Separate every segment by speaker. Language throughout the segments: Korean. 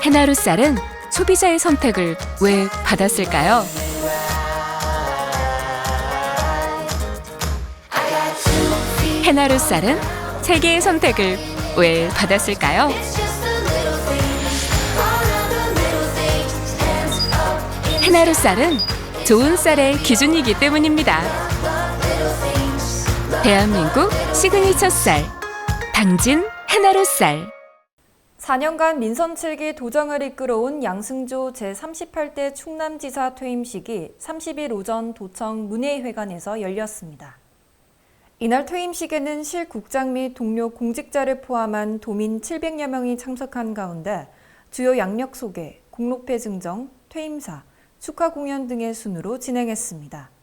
Speaker 1: 해나루 쌀은 소비자의 선택을 왜 받았을까요? 해나루 쌀은 세계의 선택을 왜 받았을까요? 해나루 쌀은 좋은 쌀의 기준이기 때문입니다. 대한민국 시그니처 쌀, 당진 해나루 쌀.
Speaker 2: 4년간 민선 7기 도정을 이끌어온 양승조 제38대 충남지사 퇴임식이 30일 오전 도청 문예회관에서 열렸습니다. 이날 퇴임식에는 실국장 및 동료 공직자를 포함한 도민 700여 명이 참석한 가운데 주요 양력 소개, 공로패 증정, 퇴임사, 축하 공연 등의 순으로 진행했습니다.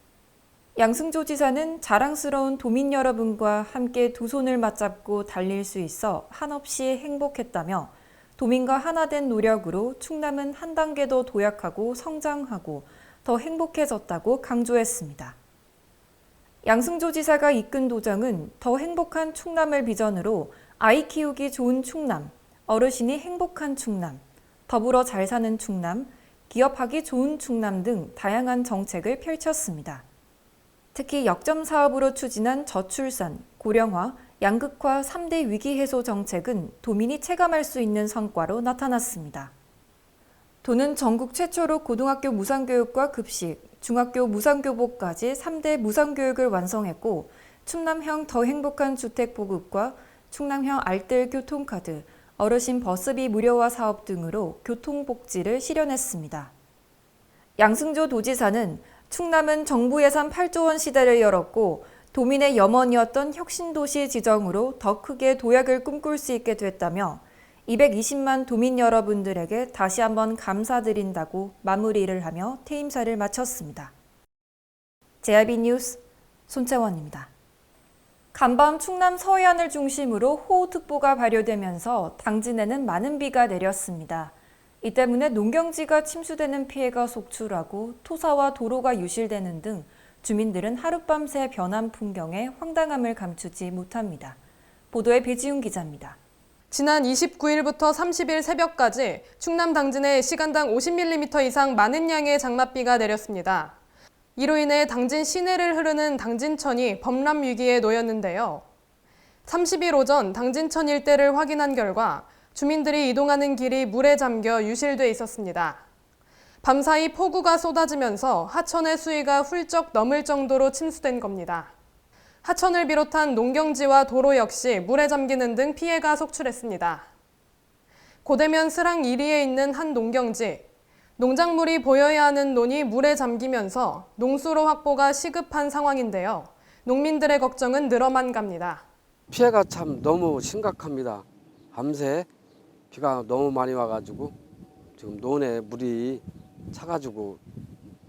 Speaker 2: 양승조 지사는 자랑스러운 도민 여러분과 함께 두 손을 맞잡고 달릴 수 있어 한없이 행복했다며 도민과 하나 된 노력으로 충남은 한 단계 더 도약하고 성장하고 더 행복해졌다고 강조했습니다. 양승조 지사가 이끈 도정은 더 행복한 충남을 비전으로 아이 키우기 좋은 충남, 어르신이 행복한 충남, 더불어 잘 사는 충남, 기업하기 좋은 충남 등 다양한 정책을 펼쳤습니다. 특히 역점 사업으로 추진한 저출산, 고령화, 양극화 3대 위기 해소 정책은 도민이 체감할 수 있는 성과로 나타났습니다. 도는 전국 최초로 고등학교 무상교육과 급식, 중학교 무상교복까지 3대 무상교육을 완성했고 충남형 더 행복한 주택 보급과 충남형 알뜰 교통카드, 어르신 버스비 무료화 사업 등으로 교통복지를 실현했습니다. 양승조 도지사는 충남은 정부 예산 8조 원 시대를 열었고 도민의 염원이었던 혁신도시 지정으로 더 크게 도약을 꿈꿀 수 있게 됐다며 220만 도민 여러분들에게 다시 한번 감사드린다고 마무리를 하며 퇴임사를 마쳤습니다. JIB 뉴스 손채원입니다. 간밤 충남 서해안을 중심으로 호우특보가 발효되면서 당진에는 많은 비가 내렸습니다. 이 때문에 농경지가 침수되는 피해가 속출하고 토사와 도로가 유실되는 등 주민들은 하룻밤새 변한 풍경에 황당함을 감추지 못합니다. 보도에 배지훈 기자입니다.
Speaker 3: 지난 29일부터 30일 새벽까지 충남 당진에 시간당 50mm 이상 많은 양의 장맛비가 내렸습니다. 이로 인해 당진 시내를 흐르는 당진천이 범람 위기에 놓였는데요. 30일 오전 당진천 일대를 확인한 결과 주민들이 이동하는 길이 물에 잠겨 유실돼 있었습니다. 밤사이 폭우가 쏟아지면서 하천의 수위가 훌쩍 넘을 정도로 침수된 겁니다. 하천을 비롯한 농경지와 도로 역시 물에 잠기는 등 피해가 속출했습니다. 고대면 스랑 1리에 있는 한 농경지, 농작물이 보여야 하는 논이 물에 잠기면서 농수로 확보가 시급한 상황인데요. 농민들의 걱정은 늘어만 갑니다.
Speaker 4: 피해가 참 너무 심각합니다. 밤새 비가 너무 많이 와가지고 지금 논에 물이 차가지고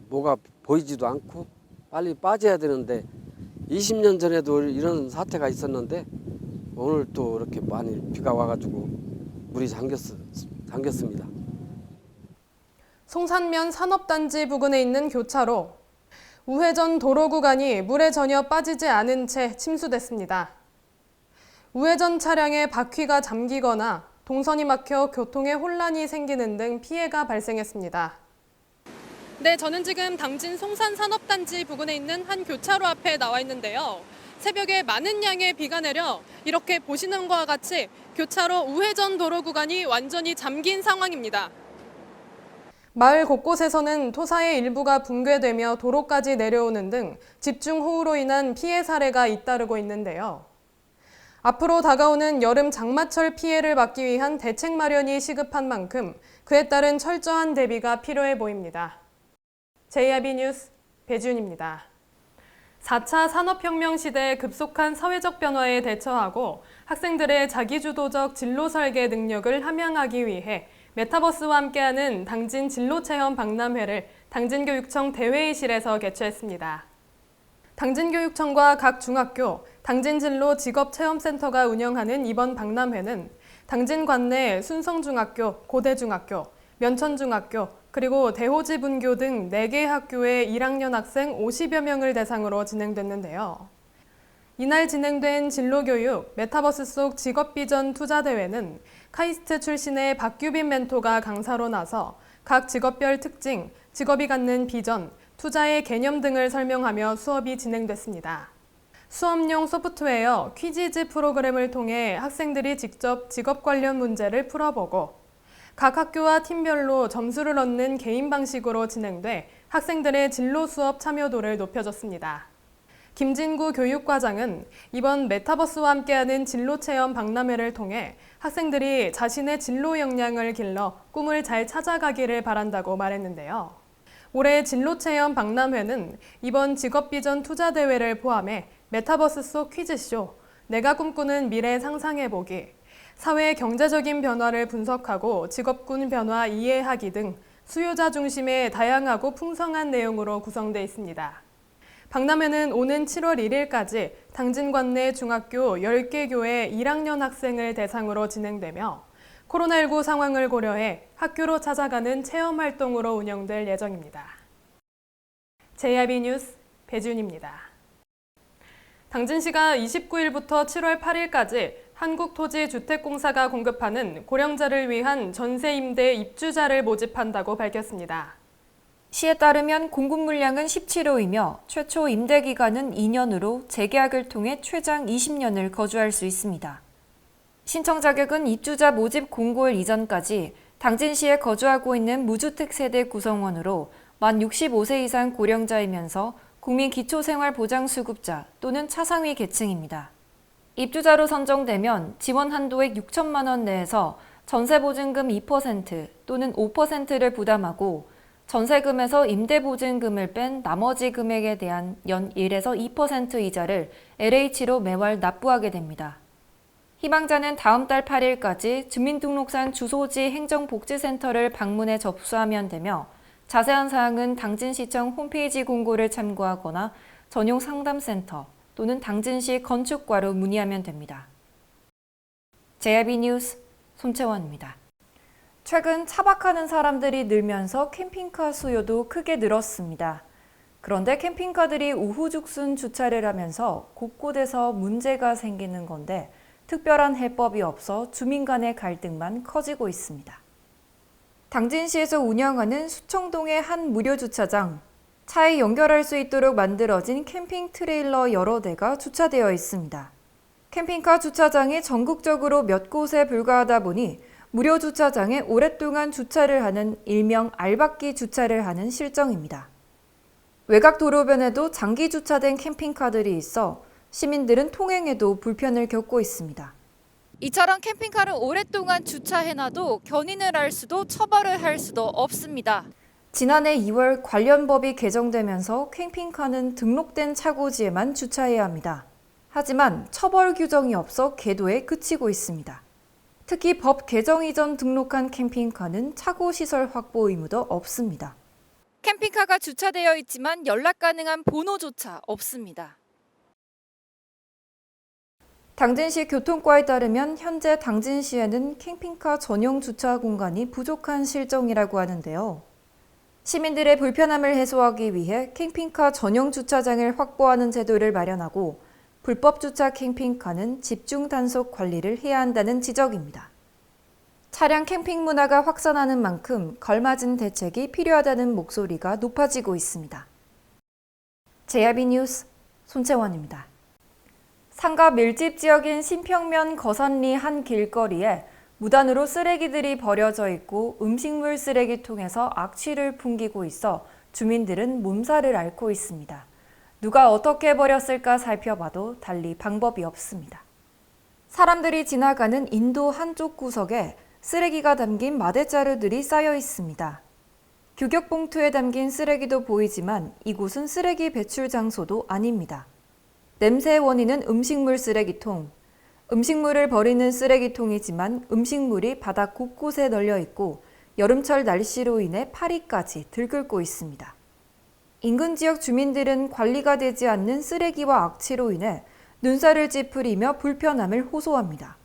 Speaker 4: 뭐가 보이지도 않고 빨리 빠져야 되는데 20년 전에도 이런 사태가 있었는데 오늘 또 이렇게 많이 비가 와가지고 물이 잠겼습니다.
Speaker 3: 송산면 산업단지 부근에 있는 교차로, 우회전 도로 구간이 물에 전혀 빠지지 않은 채 침수됐습니다. 우회전 차량의 바퀴가 잠기거나 동선이 막혀 교통에 혼란이 생기는 등 피해가 발생했습니다. 네, 저는 지금 당진 송산 산업단지 부근에 있는 한 교차로 앞에 나와 있는데요. 새벽에 많은 양의 비가 내려 이렇게 보시는 것과 같이 교차로 우회전 도로 구간이 완전히 잠긴 상황입니다. 마을 곳곳에서는 토사의 일부가 붕괴되며 도로까지 내려오는 등 집중호우로 인한 피해 사례가 잇따르고 있는데요. 앞으로 다가오는 여름 장마철 피해를 막기 위한 대책 마련이 시급한 만큼 그에 따른 철저한 대비가 필요해 보입니다. JIB 뉴스 배지훈입니다. 4차 산업혁명 시대의 급속한 사회적 변화에 대처하고 학생들의 자기주도적 진로 설계 능력을 함양하기 위해 메타버스와 함께하는 당진 진로체험 박람회를 당진교육청 대회의실에서 개최했습니다. 당진교육청과 각 중학교, 당진진로 직업체험센터가 운영하는 이번 박람회는 당진 관내 순성중학교, 고대중학교, 면천중학교, 그리고 대호지분교 등 4개 학교의 1학년 학생 50여 명을 대상으로 진행됐는데요. 이날 진행된 진로교육 메타버스 속 직업비전 투자대회는 카이스트 출신의 박규빈 멘토가 강사로 나서 각 직업별 특징, 직업이 갖는 비전, 투자의 개념 등을 설명하며 수업이 진행됐습니다. 수업용 소프트웨어 퀴즈즈 프로그램을 통해 학생들이 직접 직업 관련 문제를 풀어보고 각 학교와 팀별로 점수를 얻는 개인 방식으로 진행돼 학생들의 진로 수업 참여도를 높여줬습니다. 김진구 교육과장은 이번 메타버스와 함께하는 진로체험 박람회를 통해 학생들이 자신의 진로 역량을 길러 꿈을 잘 찾아가기를 바란다고 말했는데요. 올해 진로체험 박람회는 이번 직업비전 투자대회를 포함해 메타버스 속 퀴즈쇼, 내가 꿈꾸는 미래 상상해보기, 사회 경제적인 변화를 분석하고 직업군 변화 이해하기 등 수요자 중심의 다양하고 풍성한 내용으로 구성되어 있습니다. 박람회는 오는 7월 1일까지 당진관내 중학교 10개 교회 1학년 학생을 대상으로 진행되며 코로나19 상황을 고려해 학교로 찾아가는 체험활동으로 운영될 예정입니다. JIB 뉴스 배준입니다. 당진시가 29일부터 7월 8일까지 한국토지주택공사가 공급하는 고령자를 위한 전세임대 입주자를 모집한다고 밝혔습니다.
Speaker 2: 시에 따르면 공급 물량은 17호이며 최초 임대 기간은 2년으로 재계약을 통해 최장 20년을 거주할 수 있습니다. 신청 자격은 입주자 모집 공고일 이전까지 당진시에 거주하고 있는 무주택 세대 구성원으로 만 65세 이상 고령자이면서 국민기초생활보장수급자 또는 차상위 계층입니다. 입주자로 선정되면 지원 한도액 6천만 원 내에서 전세보증금 2% 또는 5%를 부담하고 전세금에서 임대보증금을 뺀 나머지 금액에 대한 연 1에서 2% 이자를 LH로 매월 납부하게 됩니다. 희망자는 다음 달 8일까지 주민등록상 주소지 행정복지센터를 방문해 접수하면 되며 자세한 사항은 당진시청 홈페이지 공고를 참고하거나 전용 상담센터 또는 당진시 건축과로 문의하면 됩니다. JIB 뉴스 손채원입니다. 최근 차박하는 사람들이 늘면서 캠핑카 수요도 크게 늘었습니다. 그런데 캠핑카들이 우후죽순 주차를 하면서 곳곳에서 문제가 생기는 건데 특별한 해법이 없어 주민 간의 갈등만 커지고 있습니다. 당진시에서 운영하는 수청동의 한 무료 주차장, 차에 연결할 수 있도록 만들어진 캠핑 트레일러 여러 대가 주차되어 있습니다. 캠핑카 주차장이 전국적으로 몇 곳에 불과하다 보니 무료 주차장에 오랫동안 주차를 하는 일명 알박기 주차를 하는 실정입니다. 외곽 도로변에도 장기 주차된 캠핑카들이 있어 시민들은 통행에도 불편을 겪고 있습니다.
Speaker 5: 이처럼 캠핑카를 오랫동안 주차해놔도 견인을 할 수도 처벌을 할 수도 없습니다.
Speaker 2: 지난해 2월 관련 법이 개정되면서 캠핑카는 등록된 차고지에만 주차해야 합니다. 하지만 처벌 규정이 없어 계도에 그치고 있습니다. 특히 법 개정 이전 등록한 캠핑카는 차고시설 확보 의무도 없습니다.
Speaker 5: 캠핑카가 주차되어 있지만 연락 가능한 번호조차 없습니다.
Speaker 2: 당진시 교통과에 따르면 현재 당진시에는 캠핑카 전용 주차 공간이 부족한 실정이라고 하는데요. 시민들의 불편함을 해소하기 위해 캠핑카 전용 주차장을 확보하는 제도를 마련하고 불법 주차 캠핑카는 집중 단속 관리를 해야 한다는 지적입니다. 차량 캠핑 문화가 확산하는 만큼 걸맞은 대책이 필요하다는 목소리가 높아지고 있습니다. JIB 뉴스 손채원입니다. 상가 밀집 지역인 신평면 거산리 한 길거리에 무단으로 쓰레기들이 버려져 있고 음식물 쓰레기통에서 악취를 풍기고 있어 주민들은 몸살을 앓고 있습니다. 누가 어떻게 버렸을까 살펴봐도 달리 방법이 없습니다. 사람들이 지나가는 인도 한쪽 구석에 쓰레기가 담긴 마대자루들이 쌓여 있습니다. 규격봉투에 담긴 쓰레기도 보이지만 이곳은 쓰레기 배출 장소도 아닙니다. 냄새의 원인은 음식물 쓰레기통. 음식물을 버리는 쓰레기통이지만 음식물이 바닥 곳곳에 널려 있고 여름철 날씨로 인해 파리까지 들끓고 있습니다. 인근 지역 주민들은 관리가 되지 않는 쓰레기와 악취로 인해 눈살을 찌푸리며 불편함을 호소합니다.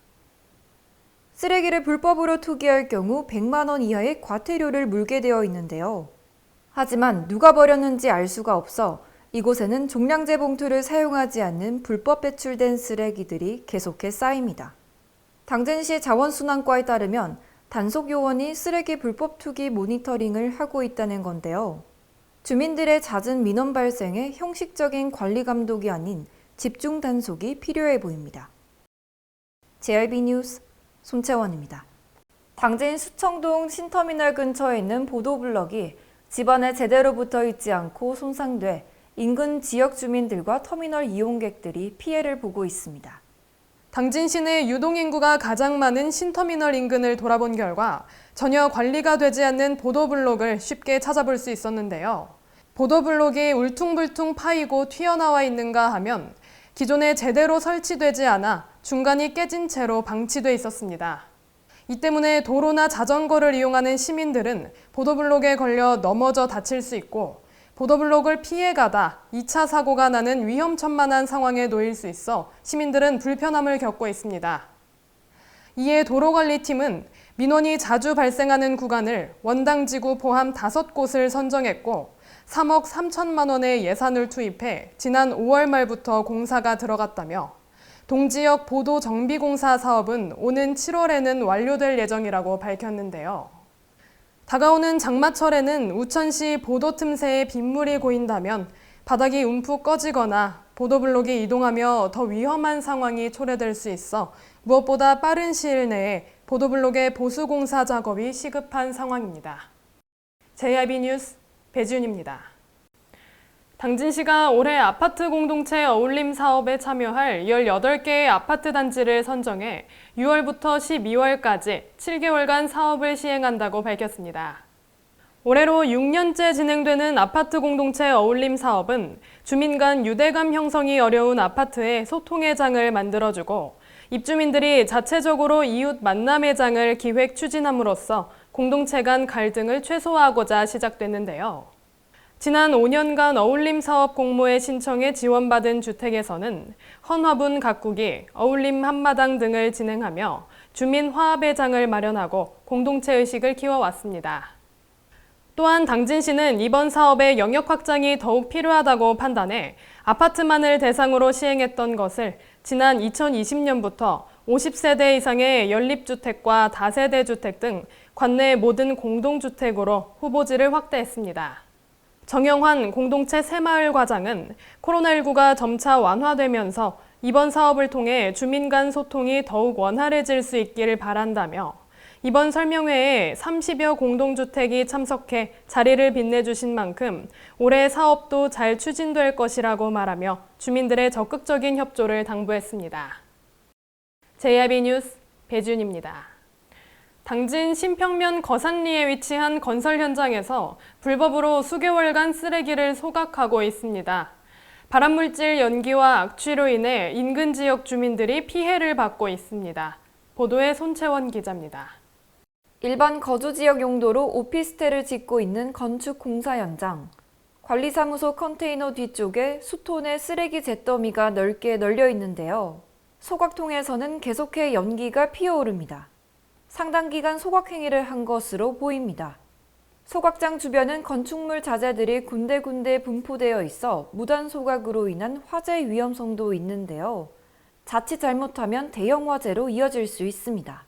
Speaker 2: 쓰레기를 불법으로 투기할 경우 100만 원 이하의 과태료를 물게 되어 있는데요. 하지만 누가 버렸는지 알 수가 없어 이곳에는 종량제 봉투를 사용하지 않는 불법 배출된 쓰레기들이 계속해 쌓입니다. 당진시 자원순환과에 따르면 단속 요원이 쓰레기 불법 투기 모니터링을 하고 있다는 건데요. 주민들의 잦은 민원 발생에 형식적인 관리 감독이 아닌 집중 단속이 필요해 보입니다. JRB 뉴스 손채원입니다. 당진 수청동 신터미널 근처에 있는 보도블럭이 집안에 제대로 붙어 있지 않고 손상돼 인근 지역 주민들과 터미널 이용객들이 피해를 보고 있습니다.
Speaker 3: 당진 시내 유동인구가 가장 많은 신터미널 인근을 돌아본 결과 전혀 관리가 되지 않는 보도블록을 쉽게 찾아볼 수 있었는데요. 보도블록이 울퉁불퉁 파이고 튀어나와 있는가 하면 기존에 제대로 설치되지 않아 중간이 깨진 채로 방치돼 있었습니다. 이 때문에 도로나 자전거를 이용하는 시민들은 보도블록에 걸려 넘어져 다칠 수 있고 보도블록을 피해가다 2차 사고가 나는 위험천만한 상황에 놓일 수 있어 시민들은 불편함을 겪고 있습니다. 이에 도로관리팀은 민원이 자주 발생하는 구간을 원당지구 포함 5곳을 선정했고 3억 3천만 원의 예산을 투입해 지난 5월 말부터 공사가 들어갔다며 동지역 보도 정비공사 사업은 오는 7월에는 완료될 예정이라고 밝혔는데요. 다가오는 장마철에는 우천시 보도 틈새에 빗물이 고인다면 바닥이 움푹 꺼지거나 보도블록이 이동하며 더 위험한 상황이 초래될 수 있어 무엇보다 빠른 시일 내에 보도블록의 보수공사 작업이 시급한 상황입니다. JRB 뉴스 배지윤입니다. 당진시가 올해 아파트 공동체 어울림 사업에 참여할 18개의 아파트 단지를 선정해 6월부터 12월까지 7개월간 사업을 시행한다고 밝혔습니다. 올해로 6년째 진행되는 아파트 공동체 어울림 사업은 주민 간 유대감 형성이 어려운 아파트에 소통의 장을 만들어주고 입주민들이 자체적으로 이웃 만남의 장을 기획 추진함으로써 공동체 간 갈등을 최소화하고자 시작됐는데요. 지난 5년간 어울림 사업 공모에 신청해 지원받은 주택에서는 헌화분 가꾸기, 어울림 한마당 등을 진행하며 주민 화합의 장을 마련하고 공동체 의식을 키워왔습니다. 또한 당진시는 이번 사업의 영역 확장이 더욱 필요하다고 판단해 아파트만을 대상으로 시행했던 것을 지난 2020년부터 50세대 이상의 연립주택과 다세대 주택 등 관내 모든 공동주택으로 후보지를 확대했습니다. 정영환 공동체 새마을 과장은 코로나19가 점차 완화되면서 이번 사업을 통해 주민 간 소통이 더욱 원활해질 수 있기를 바란다며 이번 설명회에 30여 공동주택이 참석해 자리를 빛내주신 만큼 올해 사업도 잘 추진될 것이라고 말하며 주민들의 적극적인 협조를 당부했습니다. JRB 뉴스 배지윤입니다. 당진 신평면 거산리에 위치한 건설 현장에서 불법으로 수개월간 쓰레기를 소각하고 있습니다. 발암물질 연기와 악취로 인해 인근 지역 주민들이 피해를 받고 있습니다. 보도에 손채원 기자입니다.
Speaker 2: 일반 거주지역 용도로 오피스텔을 짓고 있는 건축 공사 현장. 관리사무소 컨테이너 뒤쪽에 수톤의 쓰레기 잿더미가 넓게 널려 있는데요. 소각통에서는 계속해 연기가 피어오릅니다. 상당 기간 소각 행위를 한 것으로 보입니다. 소각장 주변은 건축물 자재들이 군데군데 분포되어 있어 무단 소각으로 인한 화재 위험성도 있는데요. 자칫 잘못하면 대형 화재로 이어질 수 있습니다.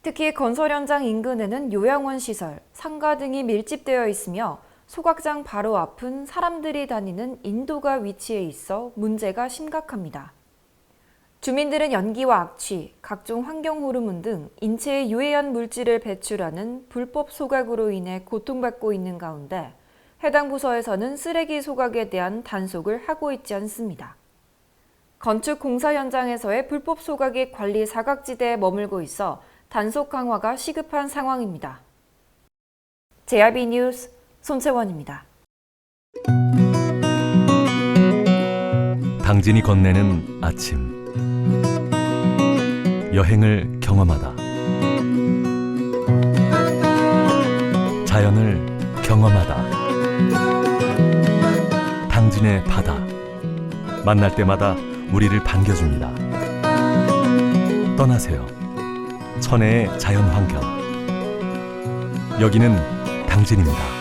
Speaker 2: 특히 건설 현장 인근에는 요양원 시설, 상가 등이 밀집되어 있으며 소각장 바로 앞은 사람들이 다니는 인도가 위치해 있어 문제가 심각합니다. 주민들은 연기와 악취, 각종 환경 호르몬 등 인체에 유해한 물질을 배출하는 불법 소각으로 인해 고통받고 있는 가운데 해당 부서에서는 쓰레기 소각에 대한 단속을 하고 있지 않습니다. 건축 공사 현장에서의 불법 소각이 관리 사각지대에 머물고 있어 단속 강화가 시급한 상황입니다. JRB 뉴스 손채원입니다.
Speaker 6: 당진이 건네는 아침 여행을 경험하다 자연을 경험하다 당진의 바다 만날 때마다 우리를 반겨줍니다. 떠나세요. 천혜의 자연환경 여기는 당진입니다.